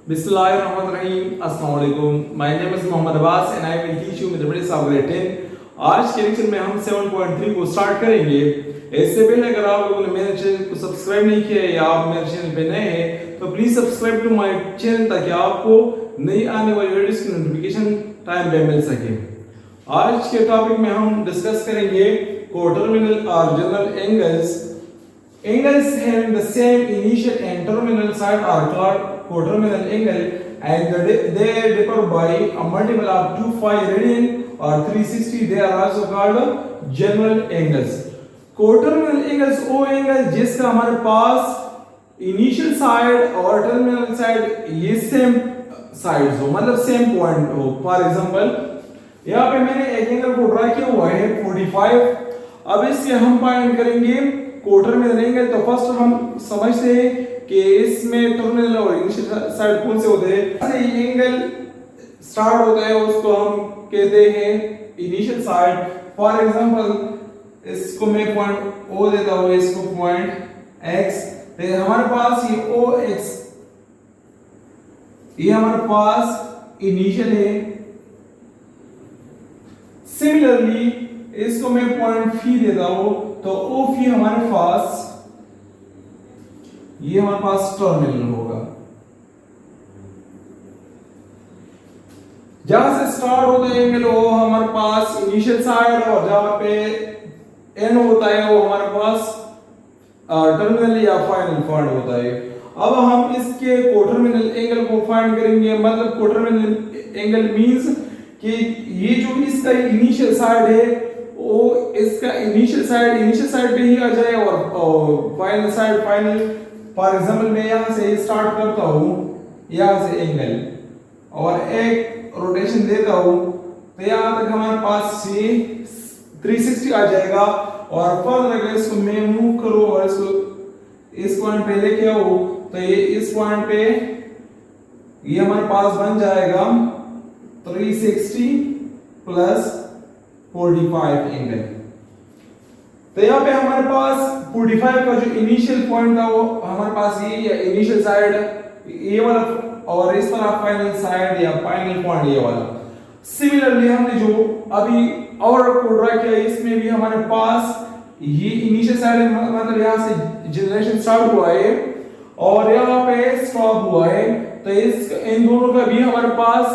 Bismillahirrahmanirrahim. Assalamu alaikum. My name is Mohammad Abbas and I will teach you mathematics of grade 10. आज के lecture में हम 7.3 को start करेंगे। इससे पहले अगर आप लोगों ने मेरे चैनल को सब्सक्राइब नहीं किया है या आप मेरे चैनल पे नए हैं तो please subscribe to my channel ताकि आपको नई आने वाली वीडियोस की नोटिफिकेशन टाइम पे मिल सके। आज के टॉपिक में हम डिस्कस करेंगे कोटर्मिनल और general angles. Angles having the same initial and terminal side are called coterminal angle and they differ by a multiple of 2π radian or 360. They are also called general angles. Coterminal angles वो angle जिसका हमारे पास initial side और terminal side ये same sides हो, मतलब same point हो। For example यहाँ पे मैंने एक एंगल को ड्रा किया हुआ है 45। अब इससे हम फाइंड करेंगे कोटर्मिनल एंगल। तो फर्स्ट हम समझते हैं कि इसमें टर्मिनल और इनिशियल साइड कौन से होते हैं। ऐसे ये एंगल स्टार्ट होता है उसको हम कहते हैं इनिशियल साइड। फॉर एग्जांपल इसको मैं पॉइंट O देता हूं, इसको पॉइंट X। तो हमारे पास ये OX ये हमारे पास इनिशियल है। सिमिलरली इसको मैं पॉइंट P देता हूं तो OP हमारे पास ये हमारे पास टर्मिनल होगा। जहां से स्टार्ट होता है एंगल वो हमारे पास इनिशियल साइड और जहां पे एंड होता है वो हमारे पास टर्मिनल या फाइनल पॉइंट होता है। अब हम इसके कोटर्मिनल एंगल को फाइंड करेंगे। मतलब कोटर्मिनल एंगल मींस कि ये जो इसका इनिशियल साइड है वो इसका इनिशियल साइड पे ही आ जाए और final side final. For example मैं यहां से स्टार्ट करता हूं यहां से एंगल और एक रोटेशन देता हूं तो यहां तक हमारे पास ये 360 आ जाएगा। और फर्दर अगर इसको मैं मूव करूं और इसको इस पॉइंट पे लेके आऊं तो ये इस पॉइंट पे ये हमारे पास बन जाएगा 360 प्लस 45 एंगल। तो यहाँ पे हमारे पास 45 का जो इनिशियल पॉइंट था वो हमारे पास ये इनिशियल साइड ये वाला और इस तरह फाइनल साइड या फाइनल पॉइंट ये वाला। सिमिलरली हमने जो अभी और को ड्रा किया इसमें भी हमारे पास ये इनिशियल साइड मतलब यहाँ से जनरेशन स्टार्ट हुआ है और यहाँ पे स्टॉप हुआ है। तो इस इन दोनों का भी हमारे पास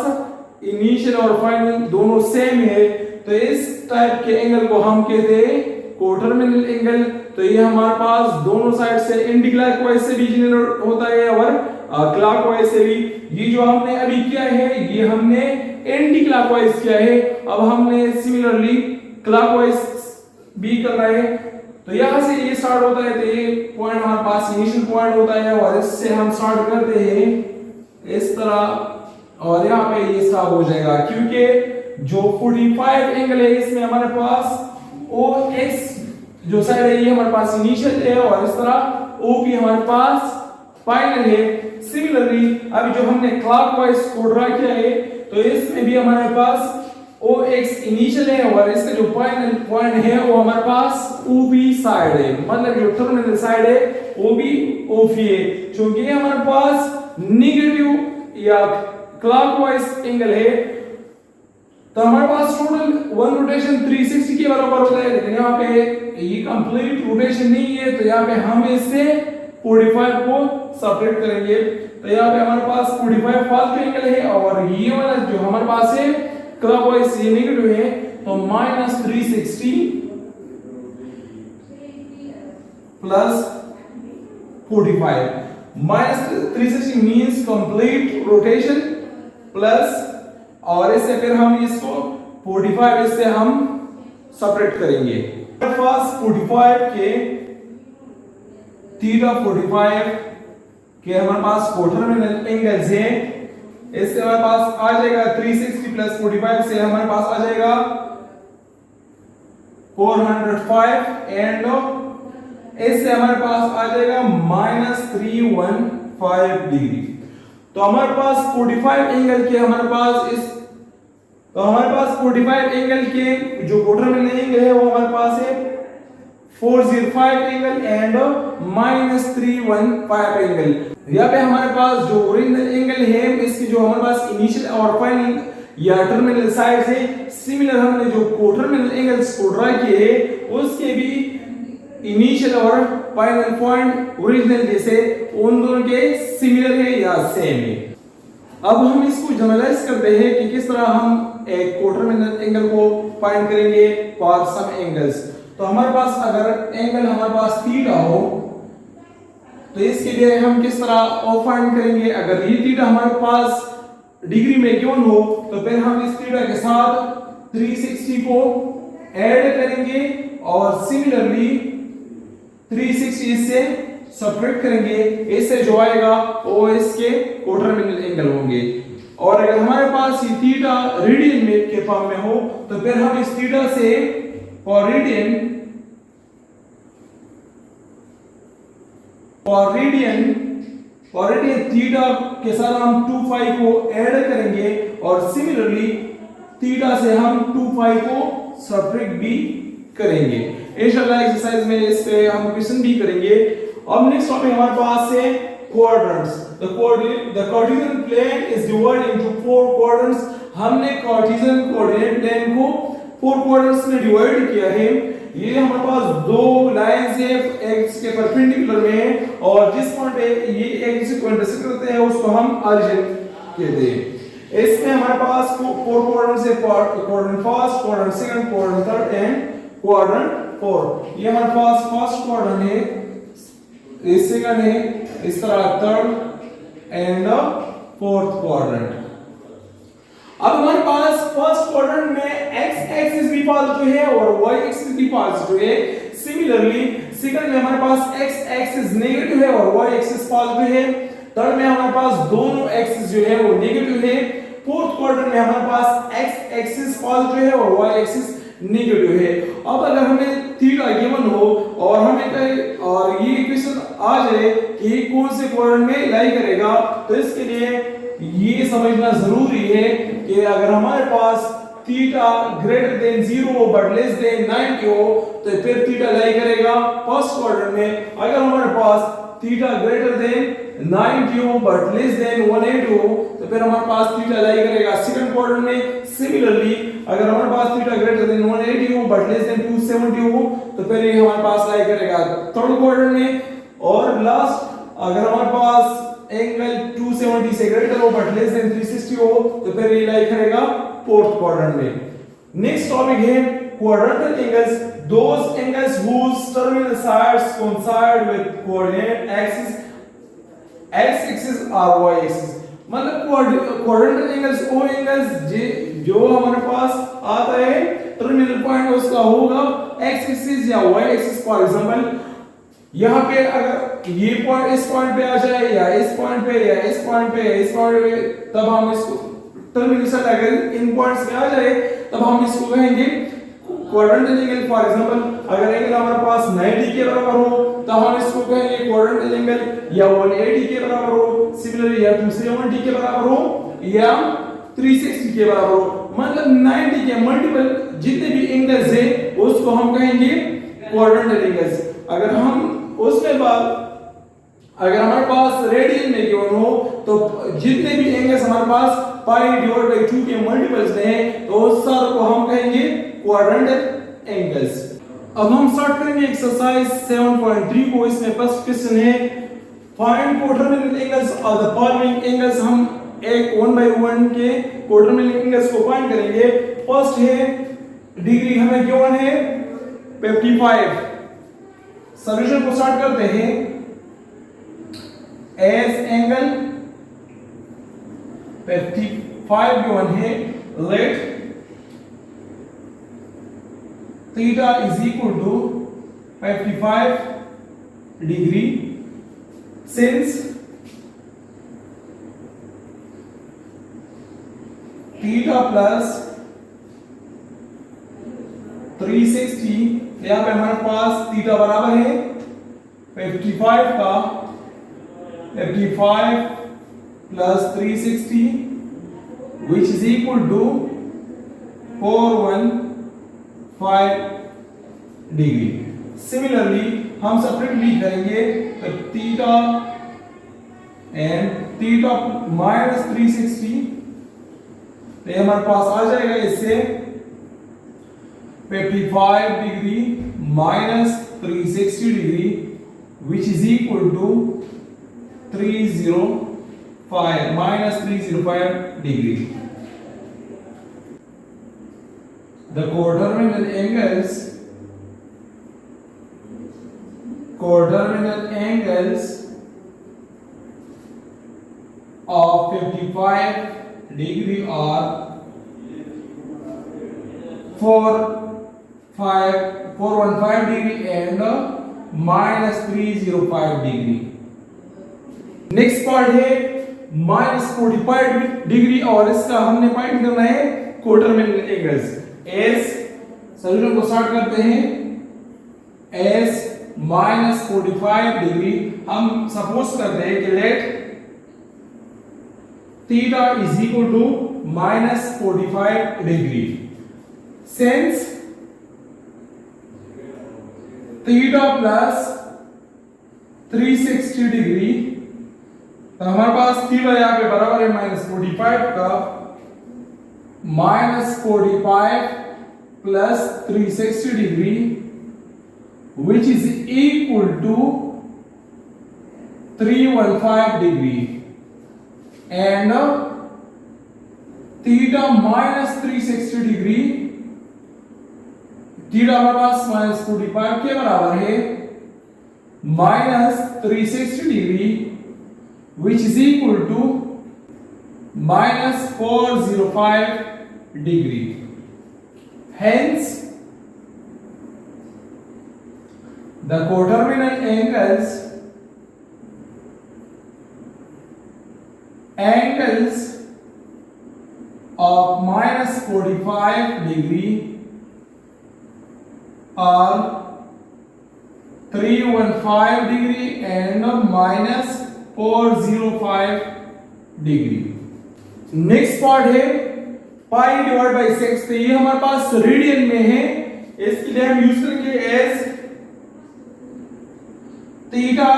इनिशियल और फाइनल दोनों सेम है। तो इस टाइप के एंगल को हम कहते हैं कोटर्मिनल एंगल। तो ये हमारे पास दोनों साइड से एंटी क्लॉकवाइज से भी जनरेट होता है और क्लॉकवाइज से भी। ये जो हमने अभी किया है ये हमने एंटी क्लॉकवाइज किया है। अब हमने सिमिलरली क्लॉकवाइज भी करना है। तो यहां से ये स्टार्ट होता है तो ये पॉइंट हमारे पास इनिशियल पॉइंट होता है और इससे हम स्टार्ट करते हैं इस तरह और यहाँ पे ये स्टॉप हो जाएगा क्योंकि जो 45 एंगल है इसमें हमारे पास OX जो साइड है ये हमारे पास इनिशियल है और इस तरह OP हमारे पास फाइनल है। सिमिलरली अभी जो हमने क्लॉकवाइज को ड्रा किया है तो इसमें भी हमारे पास OX इनिशियल है और इसका जो फाइनल पॉइंट है वो हमारे पास OP साइड है। मतलब जो टर्मिनल साइड है वो भी OP है। क्योंकि हमारे पास नेगेटिव या क्लॉकवाइज एंगल है तो हमारे पास टोटल वन रोटेशन 360 के बराबर होता है। लेकिन यहाँ पे ये कंप्लीट रोटेशन नहीं है तो यहाँ पे हम इससे 45 को सब्ट्रैक्ट करेंगे। तो यहाँ पे हमारे पास 45 फाल्ट एंगल है और ये वाला जो हमारे पास है क्लॉकवाइज ये नेगेटिव है तो -360 plus 45 -360 means complete rotation plus और इससे फिर हम इसको 45 इससे हम सेपरेट करेंगे। हमारे पास 45 के थीटा 45 के हमारे पास कोटर्मिनल एंगल्स हैं। इससे हमारे पास आ जाएगा 360 प्लस 45 से हमारे पास आ जाएगा 405 एंड इससे हमारे पास आ जाएगा -315 डिग्री। तो हमारे पास 45 एंगल के हमारे पास 45 एंगल के जो कोटर्मिनल एंगल है वो हमारे पास है 405 एंगल एंड -315 एंगल। यहाँ पे हमारे पास जो ओरिजिनल एंगल है जो हमारे पास इनिशियल और फाइनल या टर्मिनल साइड है, सिमिलर हमने जो कोटर्मिनल एंगल्स को ड्रा किए उसके भी इनिशियल और फाइनल पॉइंट ओरिजिनल जैसे उन दोनों के सिमिलर है या सेम है। अब हम इसको जनरलाइज करते हैं कि किस तरह हम एक कोटर्मिनल एंगल को फाइंड करेंगे फॉर सम एंगल्स। तो हमारे पास अगर एंगल हमारे पास थीटा हो तो इसके लिए हम किस तरह ओ फाइंड करेंगे। अगर ये थीटा हमारे पास डिग्री में गिवन हो तो फिर हम इस थीटा के साथ 360 को ऐड करेंगे और सिमिलरली 360 इससे सब्ट्रैक्ट करेंगे, इससे जो आएगा वो इसके कोटर्मिनल एंगल होंगे। और अगर हमारे पास ये थीटा रेडियन में के फॉर्म में हो तो फिर हम इस थीटा से फॉर रेडियन थीटा के साथ हम 2 फाई को ऐड करेंगे और सिमिलरली थीटा से हम 2 फाई को सब्ट्रैक्ट भी करेंगे। इंशाल्लाह एक्सरसाइज में इस पे हम क्वेश्चन भी करेंगे। अब नेक्स्ट टॉपिक हमारे पास है quadrants. The Cartesian plane is divided into 4 quadrants. हमने कार्टेशियन कोऑर्डिनेट प्लेन को 4 क्वाड्रेंट्स में डिवाइड किया है। ये हमारे पास दो लाइंस है एक्स के परपेंडिकुलर में और जिस पॉइंट पे ये एक दूसरे को इंटरसेक्ट करते हैं उसको हम ऑरिजिन कहते हैं। इसमें हमारे पास 4 क्वाड्रेंट्स है, quadrant first, quadrant second, quadrant third and quadrant fourth. ये हमारे पास फर्स्ट क्वाड्रेंट है, इस सेकंड है, इस तरह थर्ड एंड फोर्थ क्वाड्रेंट। अब हमारे पास फर्स्ट क्वाड्रेंट में x एक्सिस भी पॉजिटिव है और y एक्सिस भी पॉजिटिव है। सिमिलरली सेकंड में हमारे पास x एक्सिस नेगेटिव है और y एक्सिस पॉजिटिव है। थर्ड में हमारे पास दोनों एक्सिस जो है वो नेगेटिव है। फोर्थ क्वाड्रेंट में हमारे पास x एक्सिस पॉजिटिव है और y एक्सिस नेगेटिव है। अब अगर हमें थीटा गिवन हो और हमें कहे और ये इक्वेशन आ जाए कि कौन से क्वाड्रेंट में लाई करेगा तो इसके लिए ये समझना जरूरी है कि अगर हमारे पास theta greater than 0 but less than 90 हो तो फिर थीटा लाई करेगा फर्स्ट क्वाड्रेंट में। अगर हमारे पास थीटा ग्रेटर देन 90 हो बट लेस देन 180 हो तो फिर हमारे पास थीटा लाई करेगा सेकंड क्वाड्रेंट में। सिमिलरली अगर हमारे पास थीटा ग्रेटर देन 180 हो बट लेस देन 270 हो तो फिर ये हमारे पास लाई करेगा थर्ड क्वाड्रेंट में। और लास्ट अगर हमारे पास एंगल 270 से ग्रेटर हो बट लेस देन 360 हो तो फिर ये लाई करेगा फोर्थ क्वाड्रेंट में। नेक्स्ट टॉपिक है quadrantal angles, those angles whose terminal sides coincide with coordinate axis x axis और y axis। मतलब क्वाड्रेंटल एंगल्स वो एंगल्स जो हमारे पास आता है टर्मिनल पॉइंट उसका होगा x एक्सिस या y एक्सिस। फॉर एग्जांपल यहाँ पे अगर ये पॉइंट इस पॉइंट पे आ जाए या इस पॉइंट पे या इस पॉइंट पे या इस पॉइंट पे तब हम इसको टर्मिनल साइड अगर इन पॉइंट्स पे आ जाए तब हम इसको कहेंगे क्वाड्रेंटल एंगल। फॉर एग्जांपल अगर एंगल हमारे पास 90 के बराबर हो तो हम इसको कहेंगे क्वाड्रेंटल एंगल या 180 के बराबर हो, सिमिलरली या 270 के बराबर हो या 360 के बराबर हो। मतलब 90 के मल्टीपल जितने भी एंगल्स है उसको हम कहेंगे क्वाड्रेंटल एंगल्स। अगर हम उसमें बाद अगर हमारे पास रेडियन में गिवन हो तो जितने भी एंगल्स हमारे पास पाई डिवाइड बाय 2 के मल्टीपल्स में है तो उस सारे को हम कहेंगे क्वाड्रेंटल एंगल्स। अब हम स्टार्ट करेंगे एक्सरसाइज 7.3 को। इसमें फर्स्ट क्वेश्चन है find coterminal angles of the following angles. हम एक 1 बाय 1 के कोटर्मिनल एंगल्स को फाइंड करेंगे। फर्स्ट है डिग्री हमें गिवन है 55। सॉल्यूशन को स्टार्ट करते हैं। एज एंगल 55 गिवन है, let theta is equal to 55 degree since theta plus 360। यहाँ पे हमारे पास थीटा बराबर है 55 का 55 plus 360 which is equal to 415 degree. Similarly हम सेपरेटली करेंगे तो थीटा एंड थीटा माइनस 360, तो ये हमारे पास आ जाएगा इससे 55 degree minus 360 degree which is equal to 305 minus 305 degree. The coterminal angles of 55 degree are 415 degree and minus 305 degree. Next part है minus 45 degree और इसका हमने फाइंड करना है कोटरमिनल एंगल्स. एस सॉल्यूशन को स्टार्ट करते हैं. एस माइनस 45 डिग्री हम सपोज करते हैं कि let theta is equal to minus 45 degree. Since theta plus 360 degree, तो हमारे पास थीटा यहाँ पे बराबर है -45 का, -45 plus 360 degree which is equal to 315 degree and theta minus 360 degree, theta हमारे पास -45 के बराबर है -360 degree which is equal to -405 degree. Hence, the coterminal angles of -45 degree are 315 degree and -405 degree. Next part है पाई डिवाइड बाय 6. तो ये हमारे पास radian में है, इसके लिए हम यूज करेंगे as theta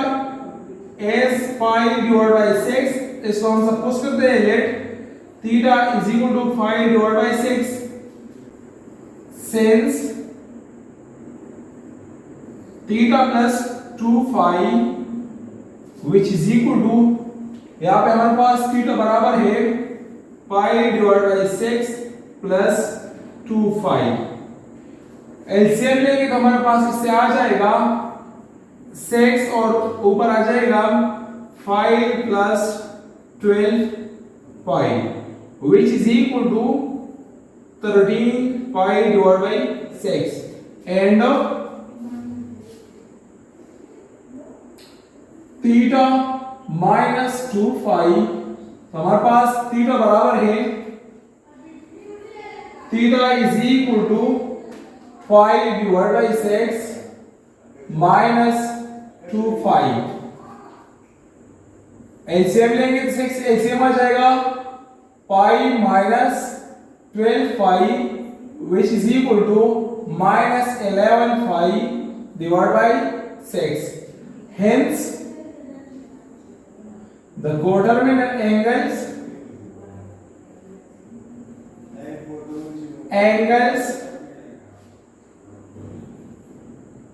as pi divide by 6. इसको हम सपोज करते हैं let theta is equal to pi divide by 6 since theta plus 2 pi which is equal to, यहाँ पे हमारे पास थीटा बराबर है पाई divide by 6 plus 2 pi. LCM लेंगे तो हमारे पास इससे आ जाएगा 6 और ऊपर आ जाएगा 5 plus 12 pi which is equal to 13 pi divide by 6 and theta minus 2 pi. तो हमारे पास थीटा बराबर है theta is equal to 5 divide by 6 minus 2 pi. LCM लेंगे तो 6 एलसीएम आ जाएगा pi minus 12 pi which is equal to -11 pi divide by 6. Hence the coterminal angles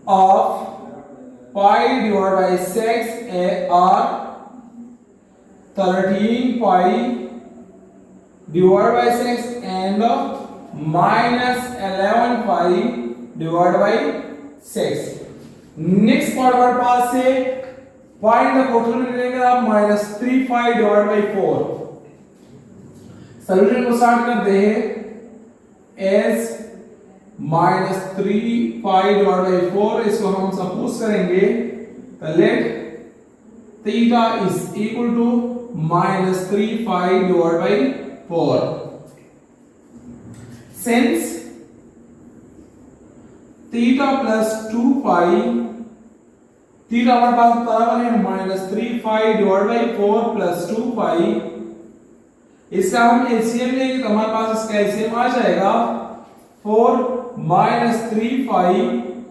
of pi divided by 6 are 13 pi divided by 6 and -11 pi divided by 6. Next part हमारे पास है find the coterminal angle of -35 divided by 4. Solution को start करते हैं. s -3 divided by 4 इसको हम suppose करेंगे तो let theta is equal to -3 divided by 4. Since theta plus 2 pi, theta हमारे पास बराबर है -3 डिवाइड बाय 4 प्लस 2 पाई. इसका हम एलसीएम लेंगे तो हमारे पास इसका एलसीएम आ जाएगा 4 -3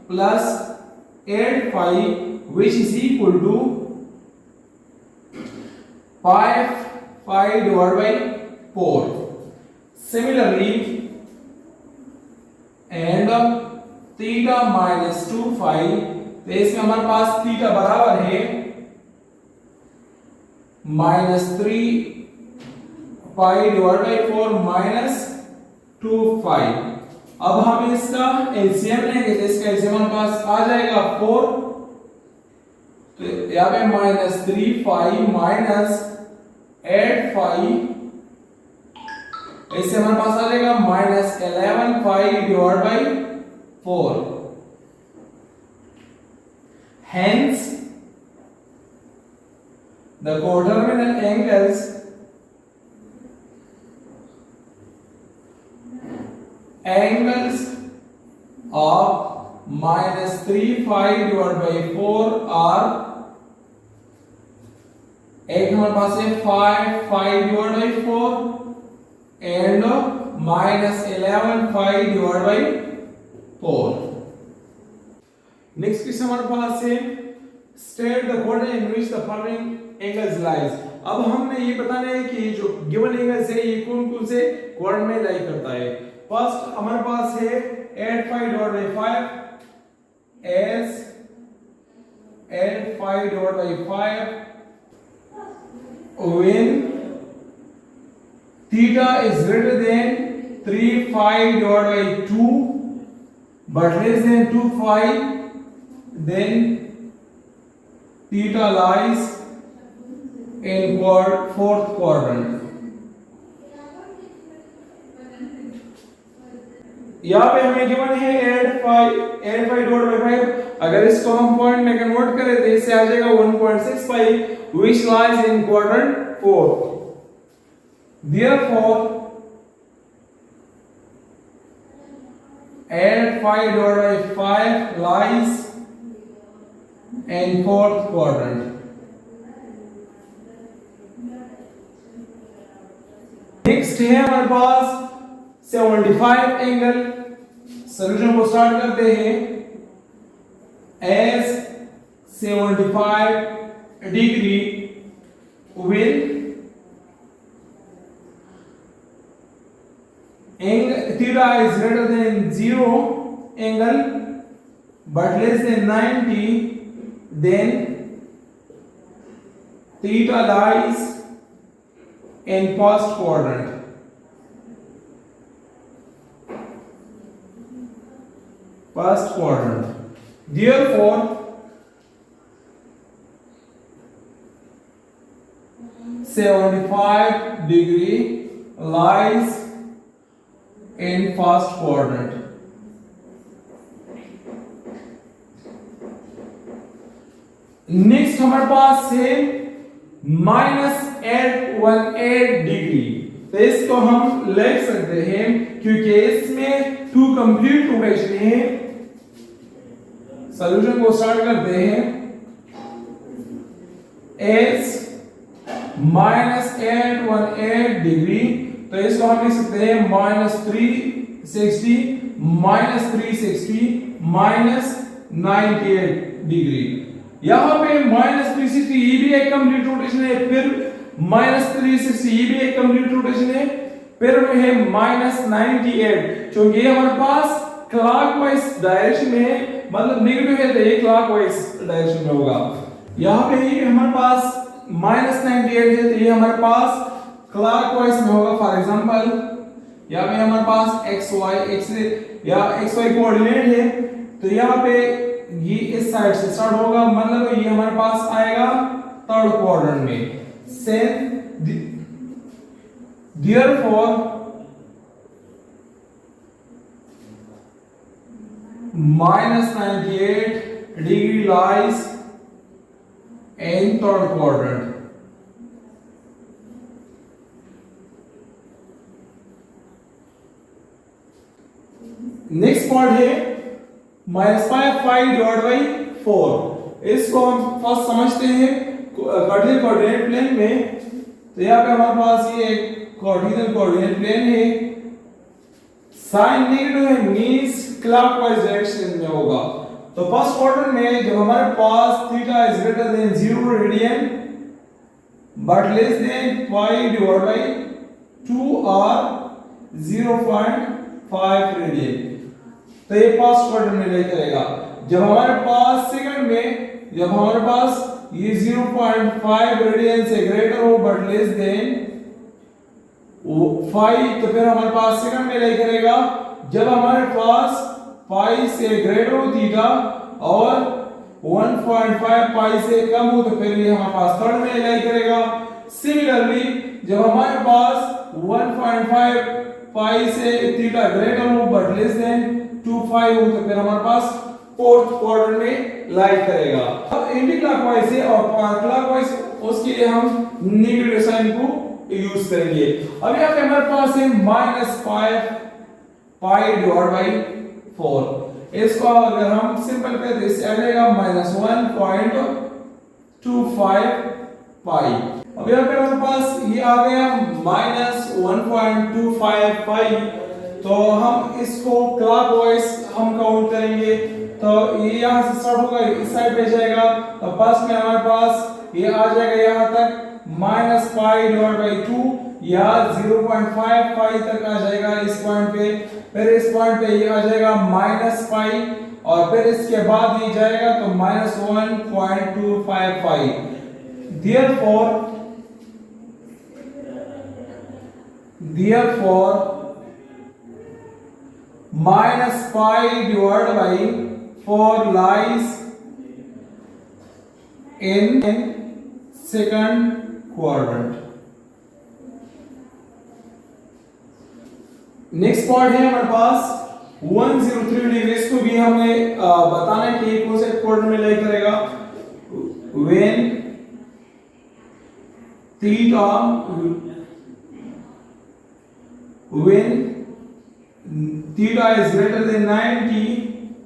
plus 8 which is equal to pi divided by 4. Similarly, and theta minus 2 phi, तो इसमें हमारे पास थीटा बराबर है minus 3 pi divide by 4 minus 2 पाई। अब हम इसका एलसीएम लेंगे तो इसका एलसीएम हमारे पास आ जाएगा 4, तो यहाँ पे माइनस 3 पाई माइनस 8 पाई, इससे हमारे पास आ जाएगा minus 11 pi divide by 4। Hence, the coterminal angles of minus 3 phi divided by 4 are, एक हमारे पास है 5 phi divided by 4 and minus 11 phi divided by 4. Next question हमारे पास है state the coordinate in which the following angles lies. अब हमने ये बताना है कि जो गिवन एंगल्स है ये कौन-कौन से कोऑर्डिनेट में लाई करता है। फर्स्ट हमारे पास है 8 phi divided by 5 as 8 phi divided by 5 when theta is greater than 3 phi divided by 2 but less than 2 phi, then theta lies in fourth quadrant. यहाँ पे हमें गिवन है 8 phi divided by 5, अगर इसको हम पॉइंट में कन्वर्ट करें तो इससे आ जाएगा 1.6 pi which lies in quadrant 4. Therefore 8 phi divided by 5 lies in fourth quadrant. Next है हमारे पास 75 एंगल। सॉल्यूशन को स्टार्ट करते हैं। as 75 degree will theta is greater than 0 angle but less than 90, then theta lies in first quadrant. First quadrant. Therefore 75 degree lies in first quadrant. Next हमारे पास है -818 degree. तो इसको हम लिख सकते हैं क्योंकि इसमें 2 कंप्लीट रोटेशन है। सॉल्यूशन को स्टार्ट करते हैं। एस -818 डिग्री, तो इसको हम लिख सकते हैं -360 -98 डिग्री। यहां पे -360 ये भी एक कंप्लीट रोटेशन है, फिर -360 ये भी एक कंप्लीट रोटेशन है, फिर में है -98 क्योंकि ये हमारे पास क्लॉकवाइज डायरेक्शन में है, मतलब नेगेटिव है तो ये क्लॉकवाइज डायरेक्शन में होगा। यहां पे ये हमारे पास -98 है तो ये हमारे पास क्लॉकवाइज में होगा। फॉर एग्जांपल यहां पे हमारे पास xy कोऑर्डिनेट है तो यहां पे ये इस साइड से स्टार्ट होगा, मतलब ये हमारे पास आएगा थर्ड क्वाड्रेंट में। Therefore -98 degree lies in third quadrant. Next part है -5 डिवाइड बाई 4। इसको हम फर्स्ट समझते हैं कार्टेशियन कोऑर्डिनेट प्लेन में। तो यहाँ पे हमारे पास ये एक कार्टेशियन कोऑर्डिनेट प्लेन है, साइन नेगेटिव है मींस क्लॉकवाइज डायरेक्शन में होगा। तो फर्स्ट क्वाड्रेंट में जब हमारे पास theta is greater than 0 radian but less than pi divided by 2 or 0.5 radian. तो ये फर्स्ट क्वाड्रेंट में लेके रहेगा। जब हमारे पास सेकंड में जब हमारे पास ये 0.5 रेडियन से ग्रेटर हो बट लेस देन 5, तो फिर हमारे पास सेकंड में लेके रहेगा। जब हमारे पास पाई से ग्रेटर हो थीटा और 1.5 पाई से कम हो तो फिर ये हमारे पास थर्ड में लाई करेगा। सिमिलरली जब हमारे पास 1.5 पाई से थीटा ग्रेटर हो बट लेस देन 2.5 हो तो फिर हमारे पास फोर्थ क्वाड्रेंट में लाई करेगा। अब एंटी क्लॉकवाइज से और क्लॉकवाइज उसके लिए हम नेगेटिव साइन को यूज करेंगे। अब यहाँ पे हमारे पास है -5 पाई डिवाइड बाई 4। इसको अगर हम सिंपल कर दे इससे आ जाएगा -1.25 पाई। अब यहाँ पे हमारे पास ये आ गया -1.25 पाई। तो हम इसको क्लॉकवाइज हम काउंट करेंगे। तो ये यहाँ से स्टार्ट होगा इस साइड पे जाएगा। तो फर्स्ट में हमारे पास ये आ जाएगा यहाँ तक -पाई डिवाइड बाई 2 या 0.5 पाई तक आ जाएगा इस पॉइंट पे। फिर इस पॉइंट पे ये आ जाएगा -पाई और फिर इसके बाद ये जाएगा तो -1.25 पाई। therefore -pi divided by 4 lies in second quadrant। Next point है हमारे पास 103 डिग्री। इसको भी हमें बताना है कि कौन से क्वाड्रेंट में लाई करेगा। when theta is greater than 90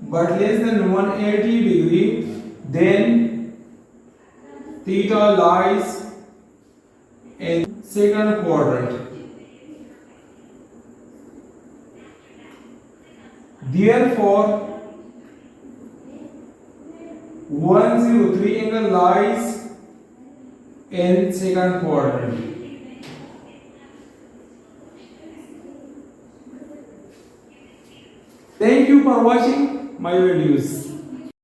but less than 180 degree, then theta lies in second quadrant। Therefore 103 angle lies in second quadrant। Thank you for watching my videos।